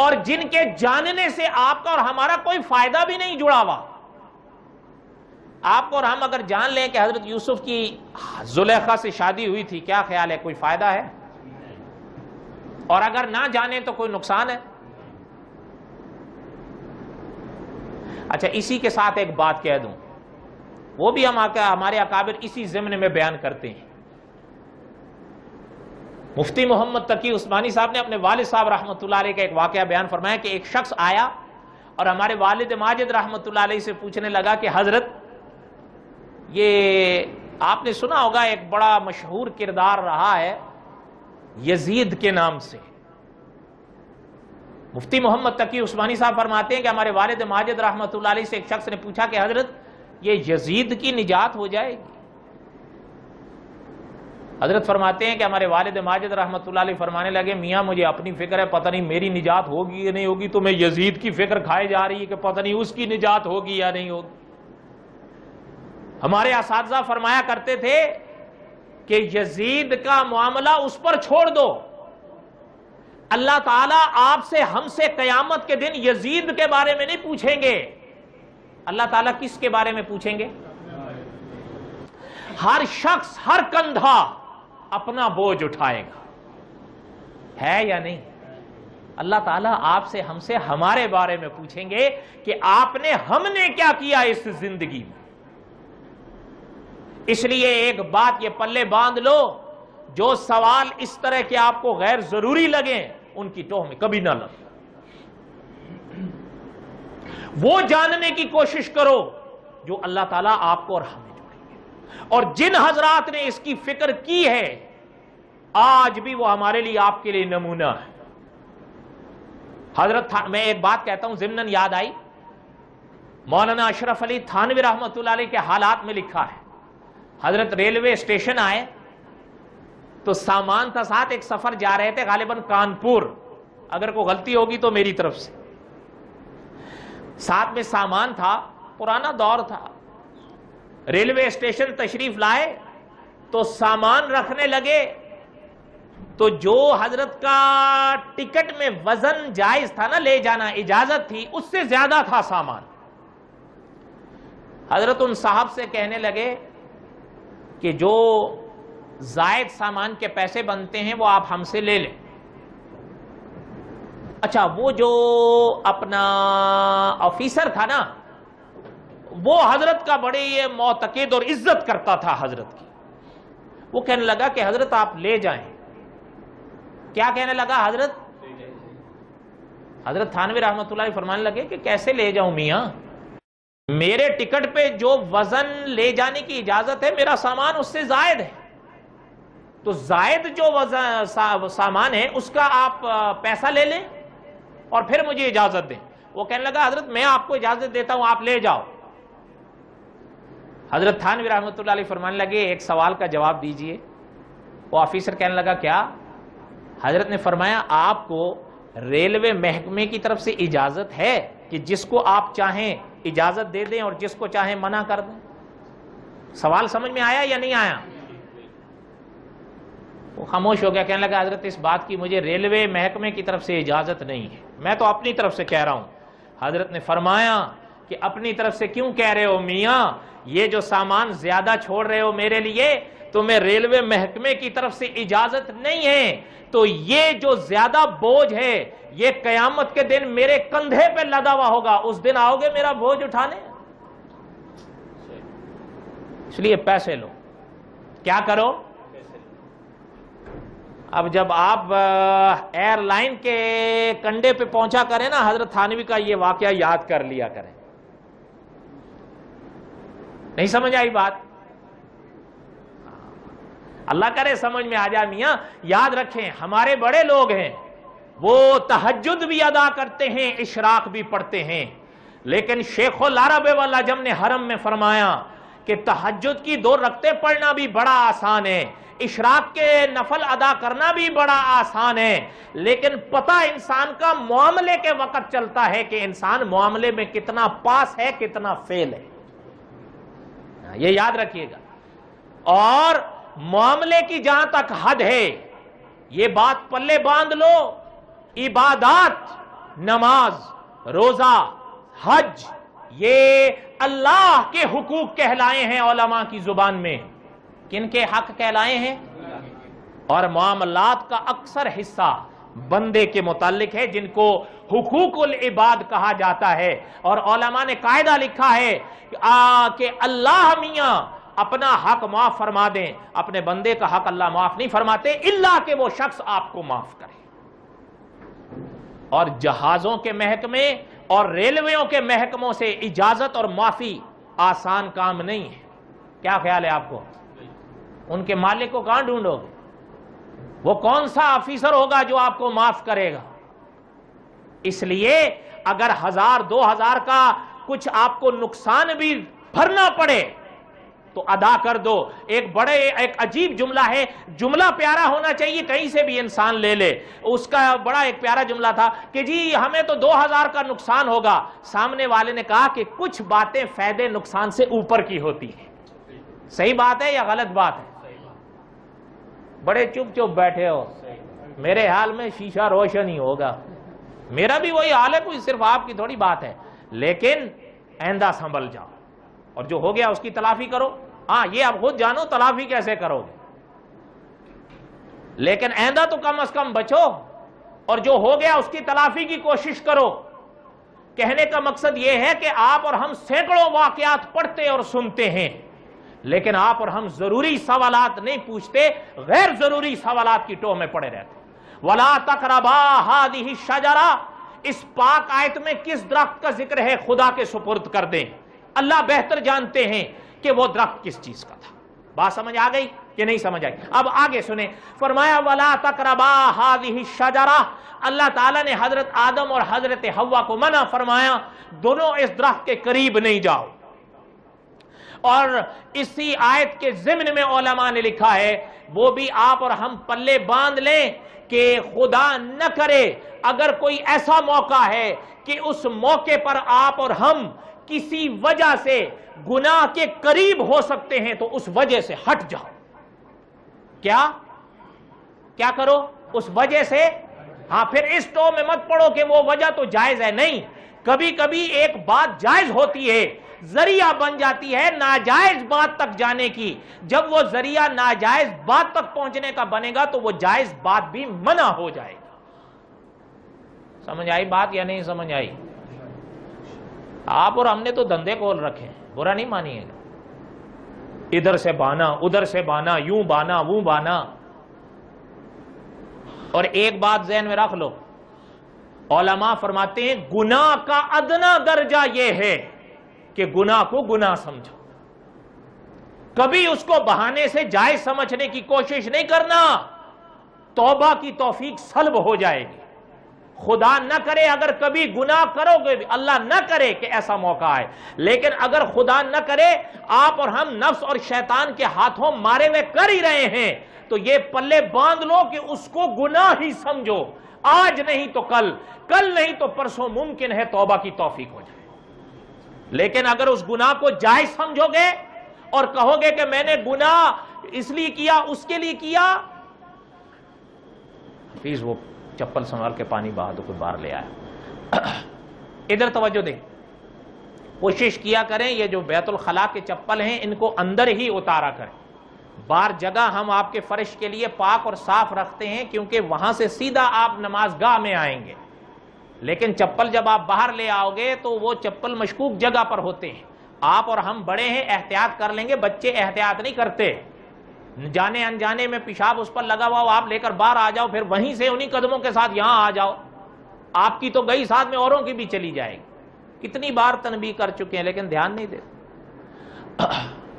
اور جن کے جاننے سے آپ کا اور ہمارا کوئی فائدہ بھی نہیں جڑا ہوا؟ آپ کو اور ہم اگر جان لیں کہ حضرت یوسف کی زلیخا سے شادی ہوئی تھی، کیا خیال ہے کوئی فائدہ ہے؟ اور اگر نہ جانیں تو کوئی نقصان ہے؟ اچھا، اسی کے ساتھ ایک بات کہہ دوں، وہ بھی ہمارے اکابر اسی ضمن میں بیان کرتے ہیں۔ مفتی محمد تقی عثمانی صاحب نے اپنے والد صاحب رحمۃ اللہ علیہ کا ایک واقعہ بیان فرمایا کہ ایک شخص آیا اور ہمارے والد ماجد رحمۃ اللہ علیہ سے پوچھنے لگا کہ حضرت یہ آپ نے سنا ہوگا ایک بڑا مشہور کردار رہا ہے یزید کے نام سے۔ مفتی محمد تقی عثمانی صاحب فرماتے ہیں کہ ہمارے والد ماجد رحمۃ اللہ علیہ سے ایک شخص نے پوچھا کہ حضرت یہ یزید کی نجات ہو جائے گی؟ حضرت فرماتے ہیں کہ ہمارے والد ماجد رحمۃ اللہ علیہ فرمانے لگے میاں مجھے اپنی فکر ہے، پتہ نہیں میری نجات ہوگی یا نہیں ہوگی، تو میں یزید کی فکر کھائے جا رہی ہے کہ پتہ نہیں اس کی نجات ہوگی یا نہیں ہوگی۔ ہمارے اساتذہ فرمایا کرتے تھے کہ یزید کا معاملہ اس پر چھوڑ دو، اللہ تعالیٰ آپ سے ہم سے قیامت کے دن یزید کے بارے میں نہیں پوچھیں گے۔ اللہ تعالیٰ کس کے بارے میں پوچھیں گے؟ ہر شخص، ہر کندھا اپنا بوجھ اٹھائے گا، ہے یا نہیں؟ اللہ تعالیٰ آپ سے ہم سے ہمارے بارے میں پوچھیں گے کہ آپ نے ہم نے کیا کیا اس زندگی میں۔ اس لیے ایک بات یہ پلے باندھ لو، جو سوال اس طرح کے آپ کو غیر ضروری لگیں ان کی ٹوہ میں کبھی نہ لگو، وہ جاننے کی کوشش کرو جو اللہ تعالیٰ آپ کو اور ہمیں جوڑیں گے۔ اور جن حضرات نے اس کی فکر کی ہے آج بھی وہ ہمارے لیے آپ کے لیے نمونہ ہے۔ حضرت میں ایک بات کہتا ہوں ضمناً یاد آئی، مولانا اشرف علی تھانوی رحمۃ اللہ علیہ کے حالات میں لکھا ہے، حضرت ریلوے اسٹیشن آئے تو سامان تھا ساتھ، ایک سفر جا رہے تھے غالباً کانپور، اگر کوئی غلطی ہوگی تو میری طرف سے، ساتھ میں سامان تھا، پرانا دور تھا، ریلوے اسٹیشن تشریف لائے تو سامان رکھنے لگے تو جو حضرت کا ٹکٹ میں وزن جائز تھا نا لے جانا، اجازت تھی، اس سے زیادہ تھا سامان۔ حضرت ان صاحب سے کہنے لگے کہ جو زائد سامان کے پیسے بنتے ہیں وہ آپ ہم سے لے لیں۔ اچھا، وہ جو اپنا آفیسر تھا نا، وہ حضرت کا بڑے یہ معتقد اور عزت کرتا تھا حضرت کی. وہ کہنے لگا کہ حضرت آپ لے جائیں. کیا کہنے لگا حضرت؟ حضرت تھانوی رحمۃ اللہ علیہ فرمانے لگے کہ کیسے لے جاؤں میاں، میرے ٹکٹ پہ جو وزن لے جانے کی اجازت ہے میرا سامان اس سے زائد ہے، تو زائد جو سامان ہے اس کا آپ پیسہ لے لیں اور پھر مجھے اجازت دیں. وہ کہنے لگا حضرت میں آپ کو اجازت دیتا ہوں، آپ لے جاؤ. حضرت تھانوی رحمۃ اللہ علیہ فرمانے لگے ایک سوال کا جواب دیجئے. وہ آفیسر کہنے لگا کیا؟ حضرت نے فرمایا آپ کو ریلوے محکمے کی طرف سے اجازت ہے کہ جس کو آپ چاہیں اجازت دے دیں اور جس کو چاہیں منع کر دیں. سوال سمجھ میں آیا یا نہیں آیا؟ وہ خاموش ہو گیا. کہنے لگا حضرت اس بات کی مجھے ریلوے محکمے کی طرف سے اجازت نہیں ہے، میں تو اپنی طرف سے کہہ رہا ہوں. حضرت نے فرمایا کہ اپنی طرف سے کیوں کہہ رہے ہو میاں، یہ جو سامان زیادہ چھوڑ رہے ہو میرے لیے تمہیں ریلوے محکمے کی طرف سے اجازت نہیں ہے، تو یہ جو زیادہ بوجھ ہے یہ قیامت کے دن میرے کندھے پہ لدا ہوا ہوگا. اس دن آؤ گے میرا بوجھ اٹھانے؟ اس لیے پیسے لو. کیا کرو؟ اب جب آپ ایئر لائن کے کنڈے پہ پہنچا کریں نا، حضرت تھانوی کا یہ واقعہ یاد کر لیا کریں. نہیں سمجھ آئی بات؟ اللہ کرے سمجھ میں آ جائے میاں. یاد رکھیں ہمارے بڑے لوگ ہیں، وہ تہجد بھی ادا کرتے ہیں، اشراق بھی پڑھتے ہیں، لیکن شیخ العرب والعجم نے حرم میں فرمایا کہ تہجد کی 2 رکعتیں پڑھنا بھی بڑا آسان ہے، اشراق کے نفل ادا کرنا بھی بڑا آسان ہے، لیکن پتہ انسان کا معاملے کے وقت چلتا ہے کہ انسان معاملے میں کتنا پاس ہے کتنا فیل ہے. یہ یاد رکھیے گا. اور معاملے کی جہاں تک حد ہے یہ بات پلے باندھ لو، عبادات، نماز، روزہ، حج یہ اللہ کے حقوق کہلائے ہیں علماء کی زبان میں. کن کے حق کہلائے ہیں؟ اور معاملات کا اکثر حصہ بندے کے متعلق ہے جن کو حقوق العباد کہا جاتا ہے. اور علماء نے قاعدہ لکھا ہے کہ اللہ میاں اپنا حق معاف فرما دیں، اپنے بندے کا حق اللہ معاف نہیں فرماتے الا کہ وہ شخص آپ کو معاف کرے. اور جہازوں کے محکمے اور ریلویوں کے محکموں سے اجازت اور معافی آسان کام نہیں ہے. کیا خیال ہے آپ کو؟ ان کے مالک کو کہاں ڈھونڈو گے؟ وہ کون سا آفیسر ہوگا جو آپ کو معاف کرے گا؟ اس لیے اگر 1000-2000 کا کچھ آپ کو نقصان بھی بھرنا پڑے تو ادا کر دو. ایک عجیب جملہ ہے، جملہ پیارا ہونا چاہیے، کہیں سے بھی انسان لے لے. اس کا بڑا ایک پیارا جملہ تھا کہ جی ہمیں تو 2000 کا نقصان ہوگا. سامنے والے نے کہا کہ کچھ باتیں فائدے نقصان سے اوپر کی ہوتی ہیں. صحیح بات ہے یا غلط بات ہے؟ بڑے چپ چپ بیٹھے ہو. میرے حال میں شیشہ روشن ہی ہوگا. میرا بھی وہی حال ہے، کوئی صرف آپ کی تھوڑی بات ہے. لیکن آئندہ سنبھل جاؤ اور جو ہو گیا اس کی تلافی کرو. ہاں یہ آپ خود جانو تلافی کیسے کرو گے، لیکن آئندہ تو کم از کم بچو اور جو ہو گیا اس کی تلافی کی کوشش کرو. کہنے کا مقصد یہ ہے کہ آپ اور ہم سینکڑوں واقعات پڑھتے اور سنتے ہیں، لیکن آپ اور ہم ضروری سوالات نہیں پوچھتے، غیر ضروری سوالات کی ٹوہ میں پڑے رہتے. وَلَا تَقْرَبَا هَذِهِ الشَّجَرَةَ، اس پاک آیت میں کس درخت کا ذکر ہے خدا کے سپرد کر دیں. اللہ بہتر جانتے ہیں کہ وہ درخت کس چیز کا تھا. بات سمجھ آ گئی کہ نہیں سمجھ آئی؟ اب آگے سنیں. فرمایا وَلَا تَقْرَبَا هَذِهِ الشَّجَرَةَ، اللہ تعالیٰ نے حضرت آدم اور حضرت حوا کو منع فرمایا دونوں اس درخت کے قریب نہیں جاؤ. اور اسی آیت کے ضمن میں علماء نے لکھا ہے، وہ بھی آپ اور ہم پلے باندھ لیں کہ خدا نہ کرے اگر کوئی ایسا موقع ہے کہ اس موقع پر آپ اور ہم کسی وجہ سے گناہ کے قریب ہو سکتے ہیں تو اس وجہ سے ہٹ جاؤ. کیا کرو؟ اس وجہ سے. ہاں پھر اس ٹو میں مت پڑو کہ وہ وجہ تو جائز ہے. نہیں، کبھی کبھی ایک بات جائز ہوتی ہے، ذریعہ بن جاتی ہے ناجائز بات تک جانے کی. جب وہ ذریعہ ناجائز بات تک پہنچنے کا بنے گا تو وہ جائز بات بھی منع ہو جائے گا. سمجھ آئی بات یا نہیں سمجھ آئی؟ آپ اور ہم نے تو دندے کھول رکھے ہیں، برا نہیں مانیے گا، ادھر سے بانا ادھر سے بانا، یوں بانا وہ بانا۔ اور ایک بات ذہن میں رکھ لو، علماء فرماتے ہیں گناہ کا ادنا درجہ یہ ہے کہ گناہ کو گناہ سمجھو، کبھی اس کو بہانے سے جائز سمجھنے کی کوشش نہیں کرنا، توبہ کی توفیق سلب ہو جائے گی۔ خدا نہ کرے اگر کبھی گناہ کرو گے، اللہ نہ کرے کہ ایسا موقع آئے، لیکن اگر خدا نہ کرے آپ اور ہم نفس اور شیطان کے ہاتھوں مارے ہوئے کر ہی رہے ہیں، تو یہ پلے باندھ لو کہ اس کو گناہ ہی سمجھو، آج نہیں تو کل، کل نہیں تو پرسوں ممکن ہے توبہ کی توفیق ہو جائے۔ لیکن اگر اس گناہ کو جائز سمجھو گے اور کہو گے کہ میں نے گناہ اس لیے کیا اس کے لیے کیا، پلیز وہ چپل سنبھال کے پانی بہا دو، کوئی باہر لے آیا۔ ادھر توجہ دیں، کوشش کیا کریں یہ جو بیت الخلا کے چپل ہیں ان کو اندر ہی اتارا کریں۔ بار جگہ ہم آپ کے فرش کے لیے پاک اور صاف رکھتے ہیں کیونکہ وہاں سے سیدھا آپ نماز گاہ میں آئیں گے، لیکن چپل جب آپ باہر لے آؤ گے تو وہ چپل مشکوک جگہ پر ہوتے ہیں۔ آپ اور ہم بڑے ہیں، احتیاط کر لیں گے، بچے احتیاط نہیں کرتے، جانے انجانے میں پیشاب اس پر لگا ہوا ہو، آپ لے کر باہر آ جاؤ، پھر وہیں سے انہی قدموں کے ساتھ یہاں آ جاؤ، آپ کی تو گئی ساتھ میں اوروں کی بھی چلی جائے گی۔ کتنی بار تنبیہ کر چکے ہیں لیکن دھیان نہیں دیتے۔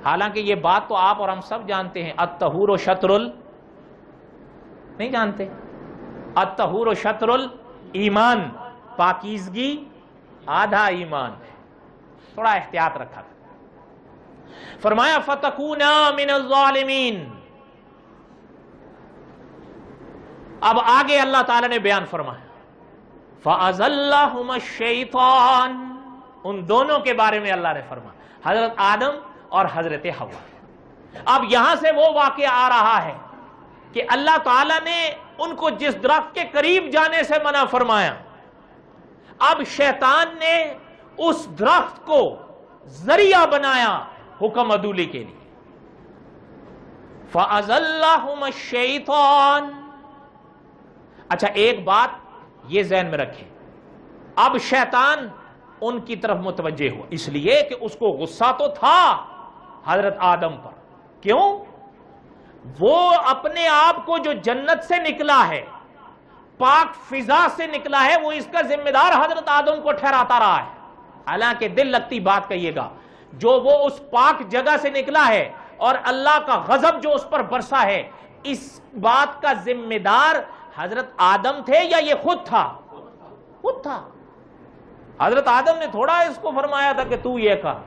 حالانکہ یہ بات تو آپ اور ہم سب جانتے ہیں، الطہور شطر نہیں جانتے؟ الطہور شطر الایمان، پاکیزگی آدھا ایمان ہے، تھوڑا احتیاط رکھا۔ فرمایا فَتَكُونَا مِنَ الظَّالِمِينَ۔ اب آگے اللہ تعالیٰ نے بیان فرمایا فَأَزَلَّهُمَا الشَّيْطَانُ، ان دونوں کے بارے میں اللہ نے فرمایا، حضرت آدم اور حضرت حوا۔ اب یہاں سے وہ واقعہ آ رہا ہے کہ اللہ تعالیٰ نے ان کو جس درخت کے قریب جانے سے منع فرمایا، اب شیطان نے اس درخت کو ذریعہ بنایا حکم عدولی کے لیے۔ فَأَزَلَّهُمَا الشَّيْطَانُ۔ اچھا ایک بات یہ ذہن میں رکھیں، اب شیطان ان کی طرف متوجہ ہوا، اس لیے کہ اس کو غصہ تو تھا حضرت آدم پر۔ کیوں؟ وہ اپنے آپ کو جو جنت سے نکلا ہے، پاک فضا سے نکلا ہے، وہ اس کا ذمہ دار حضرت آدم کو ٹھہراتا رہا ہے۔ حالانکہ دل لگتی بات کہیے گا، جو وہ اس پاک جگہ سے نکلا ہے اور اللہ کا غضب جو اس پر برسا ہے، اس بات کا ذمہ دار حضرت آدم تھے یا یہ خود تھا؟ خود تھا۔ حضرت آدم نے تھوڑا اس کو فرمایا تھا کہ تو یہ کہا،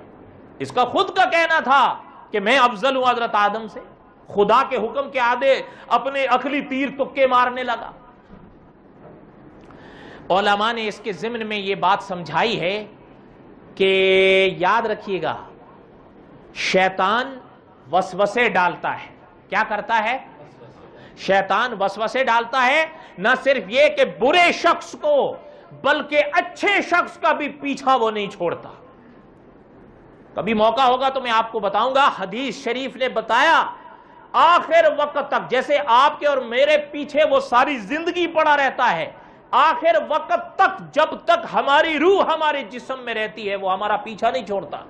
اس کا خود کا کہنا تھا کہ میں افضل ہوں حضرت آدم سے۔ خدا کے حکم کے آدھے اپنے عقلی تیر تکے مارنے لگا۔ علماء نے اس کے ضمن میں یہ بات سمجھائی ہے کہ یاد رکھیے گا، شیطان وسوسے ڈالتا ہے۔ کیا کرتا ہے؟ شیطان وسوسے ڈالتا ہے، نہ صرف یہ کہ برے شخص کو بلکہ اچھے شخص کا بھی پیچھا وہ نہیں چھوڑتا۔ کبھی موقع ہوگا تو میں آپ کو بتاؤں گا، حدیث شریف نے بتایا آخر وقت تک، جیسے آپ کے اور میرے پیچھے وہ ساری زندگی پڑا رہتا ہے، آخر وقت تک جب تک ہماری روح ہمارے جسم میں رہتی ہے وہ ہمارا پیچھا نہیں چھوڑتا۔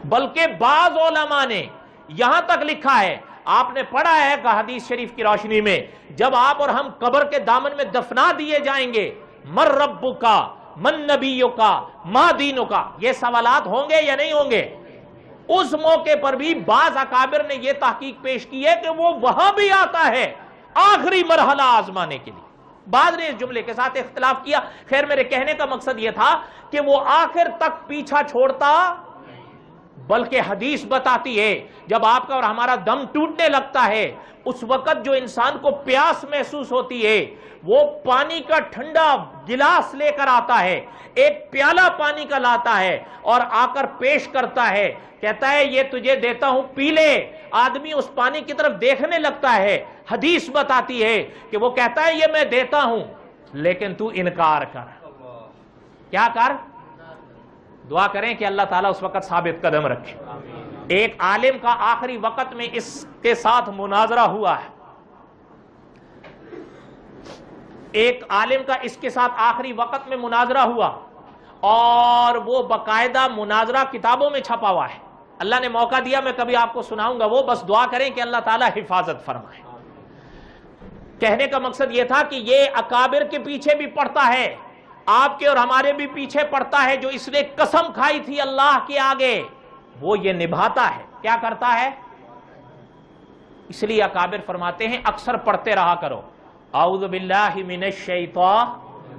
بلکہ بعض علماء نے یہاں تک لکھا ہے، آپ نے پڑھا ہے کہ حدیث شریف کی روشنی میں جب آپ اور ہم قبر کے دامن میں دفنا دیے جائیں گے، من ربک، من نبیک، ما دینک، یہ سوالات ہوں گے یا نہیں ہوں گے؟ اس موقع پر بھی بعض اکابر نے یہ تحقیق پیش کی ہے کہ وہ وہاں بھی آتا ہے آخری مرحلہ آزمانے کے لیے۔ بعض نے اس جملے کے ساتھ اختلاف کیا، خیر میرے کہنے کا مقصد یہ تھا کہ وہ آخر تک پیچھا چھوڑتا، بلکہ حدیث بتاتی ہے جب آپ کا اور ہمارا دم ٹوٹنے لگتا ہے، اس وقت جو انسان کو پیاس محسوس ہوتی ہے، وہ پانی کا ٹھنڈا گلاس لے کر آتا ہے، ایک پیالہ پانی کا لاتا ہے اور آ کر پیش کرتا ہے، کہتا ہے یہ تجھے دیتا ہوں پی لے۔ آدمی اس پانی کی طرف دیکھنے لگتا ہے، حدیث بتاتی ہے کہ وہ کہتا ہے یہ میں دیتا ہوں لیکن تو انکار کر۔ کیا کر؟ دعا کریں کہ اللہ تعالیٰ اس وقت ثابت قدم رکھے۔ ایک عالم کا آخری وقت میں اس کے ساتھ مناظرہ ہوا ہے، ایک عالم کا اس کے ساتھ آخری وقت میں مناظرہ ہوا، اور وہ باقاعدہ مناظرہ کتابوں میں چھپا ہوا ہے. اللہ نے موقع دیا میں کبھی آپ کو سناؤں گا وہ, بس دعا کریں کہ اللہ تعالیٰ حفاظت فرمائے. کہنے کا مقصد یہ تھا کہ یہ اکابر کے پیچھے بھی پڑتا ہے, آپ کے اور ہمارے بھی پیچھے پڑتا ہے. جو اس نے قسم کھائی تھی اللہ کے آگے وہ یہ نبھاتا ہے. کیا کرتا ہے؟ اس لیے اکابر فرماتے ہیں اکثر پڑھتے رہا کرو اعوذ باللہ من الشیطان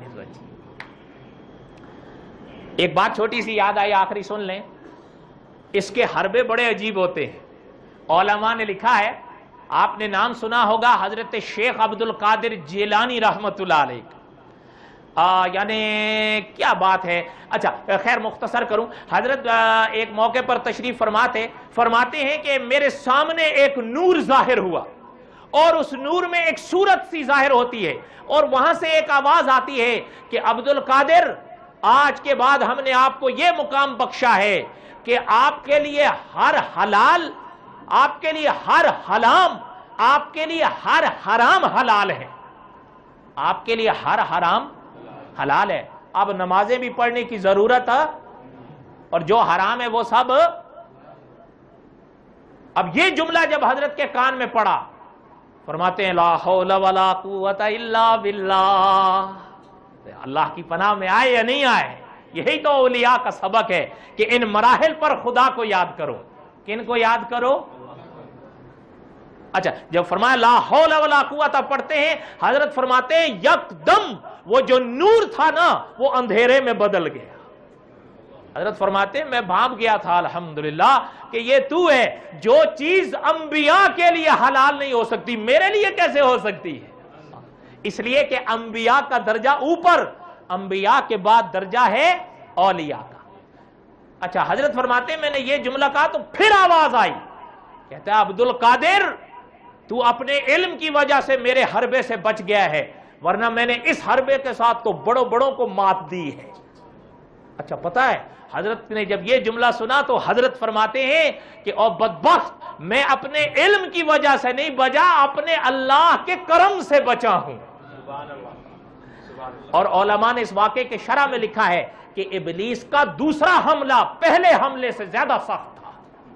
الرجیم. ایک بات چھوٹی سی یاد آئی, آخری سن لیں. اس کے حربے بڑے عجیب ہوتے ہیں. علماء نے لکھا ہے, آپ نے نام سنا ہوگا حضرت شیخ عبد القادر جیلانی رحمت اللہ علیہ. یعنی کیا بات ہے. اچھا خیر مختصر کروں. حضرت ایک موقع پر تشریف فرماتے ہیں کہ میرے سامنے ایک نور ظاہر ہوا, اور اس نور میں ایک صورت سی ظاہر ہوتی ہے, اور وہاں سے ایک آواز آتی ہے کہ عبد القادر آج کے بعد ہم نے آپ کو یہ مقام بخشا ہے کہ آپ کے لیے ہر حلال, آپ کے لیے ہر حرام, آپ کے لیے ہر حرام حلال ہے. آپ کے لیے ہر حرام حلال ہے. اب نمازیں بھی پڑھنے کی ضرورت ہے, اور جو حرام ہے وہ سب. اب یہ جملہ جب حضرت کے کان میں پڑا, فرماتے ہیں لا حول ولا قوت الا باللہ. اللہ کی پناہ میں آئے یا نہیں آئے, یہی تو اولیاء کا سبق ہے کہ ان مراحل پر خدا کو یاد کرو. کن کو یاد کرو؟ اچھا جب فرمایا لا حول ولا قوت پڑھتے ہیں, حضرت فرماتے ہیں یک دم وہ جو نور تھا نا وہ اندھیرے میں بدل گیا. حضرت فرماتے ہیں میں بھاپ گیا تھا الحمدللہ کہ یہ تو ہے جو چیز انبیاء کے لیے حلال نہیں ہو سکتی میرے لیے کیسے ہو سکتی ہے. اس لیے کہ انبیاء کا درجہ اوپر, انبیاء کے بعد درجہ ہے اولیاء کا. اچھا حضرت فرماتے ہیں میں نے یہ جملہ کہا تو پھر آواز آئی, کہتا ہے عبد القادر تو اپنے علم کی وجہ سے میرے حربے سے بچ گیا ہے, ورنہ میں نے اس حربے کے ساتھ تو بڑوں بڑوں کو مات دی ہے. اچھا پتہ ہے حضرت نے جب یہ جملہ سنا تو حضرت فرماتے ہیں کہ او بدبخت میں اپنے علم کی وجہ سے نہیں بچا, اپنے اللہ کے کرم سے بچا ہوں. اور علماء نے اس واقعے کے شرح میں لکھا ہے کہ ابلیس کا دوسرا حملہ پہلے حملے سے زیادہ سخت تھا.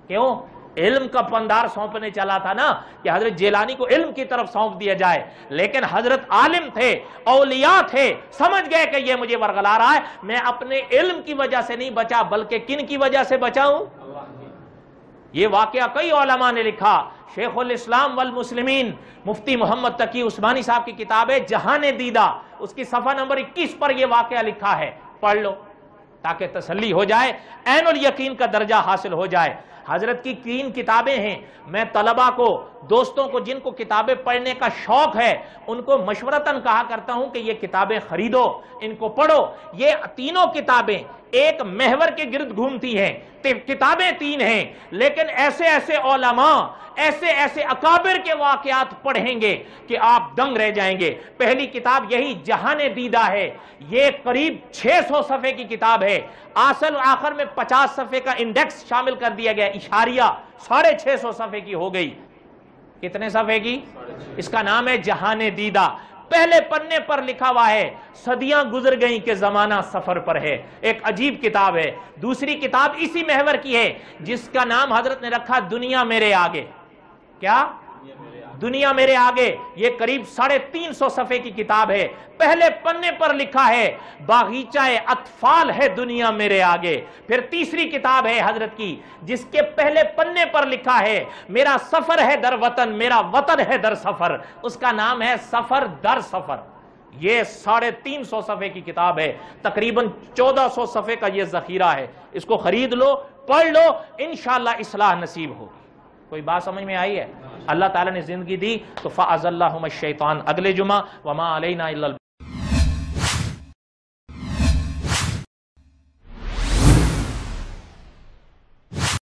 کیوں؟ علم کا پندار سونپنے چلا تھا نا کہ حضرت جیلانی کو علم کی طرف سونپ دیا جائے, لیکن حضرت عالم تھے, اولیاء تھے, سمجھ گئے کہ یہ مجھے ورغلا رہا ہے, میں اپنے علم کی وجہ سے نہیں بچا بلکہ کن کی وجہ سے بچا ہوں. یہ واقعہ کئی علماء نے لکھا. شیخ الاسلام والمسلمین مفتی محمد تقی عثمانی صاحب کی کتاب ہے جہان دیدہ, اس کی صفحہ نمبر 21 پر یہ واقعہ لکھا ہے, پڑھ لو تاکہ تسلی ہو جائے, عین الیقین کا درجہ حاصل ہو جائے. حضرت کی 3 کتابیں ہیں. میں طلبہ کو, دوستوں کو جن کو کتابیں پڑھنے کا شوق ہے ان کو مشورتاً کہا کرتا ہوں کہ یہ کتابیں خریدو, ان کو پڑھو. یہ تینوں کتابیں ایک محور کے گرد گھومتی ہیں. کتابیں 3 ہیں لیکن ایسے ایسے علماء, ایسے ایسے اکابر کے واقعات پڑھیں گے کہ آپ دنگ رہ جائیں گے. پہلی کتاب یہی جہان دیدہ ہے, یہ قریب 600 صفحے کی کتاب ہے. اصل آخر میں 50 صفحے کا انڈیکس شامل کر دیا گیا, اشاریہ 650 صفحے کی ہو گئی. کتنے صفحے کی؟ اس کا نام ہے جہان دیدہ. پہلے پنے پر لکھا ہوا ہے صدیاں گزر گئیں کہ زمانہ سفر پر ہے. ایک عجیب کتاب ہے. دوسری کتاب اسی محور کی ہے جس کا نام حضرت نے رکھا دنیا میرے آگے. کیا؟ دنیا میرے آگے. یہ قریب 350 صفحے کی کتاب ہے. پہلے پنے پر لکھا ہے باغیچہ اطفال ہے دنیا میرے آگے. پھر تیسری کتاب ہے حضرت کی جس کے پہلے پنے پر لکھا ہے میرا سفر ہے در وطن, میرا وطن ہے در سفر. اس کا نام ہے سفر در سفر. یہ 350 صفحے کی کتاب ہے. تقریباً 1400 صفحے کا یہ ذخیرہ ہے. اس کو خرید لو, پڑھ لو, انشاءاللہ اصلاح نصیب ہوگی. کوئی بات سمجھ میں آئی ہے؟ اللہ تعالیٰ نے زندگی دی تو فَأَزَلَّهُمَ الشَّيْطَانُ. اگلے جمعہ وَمَا عَلَيْنَا إِلَّا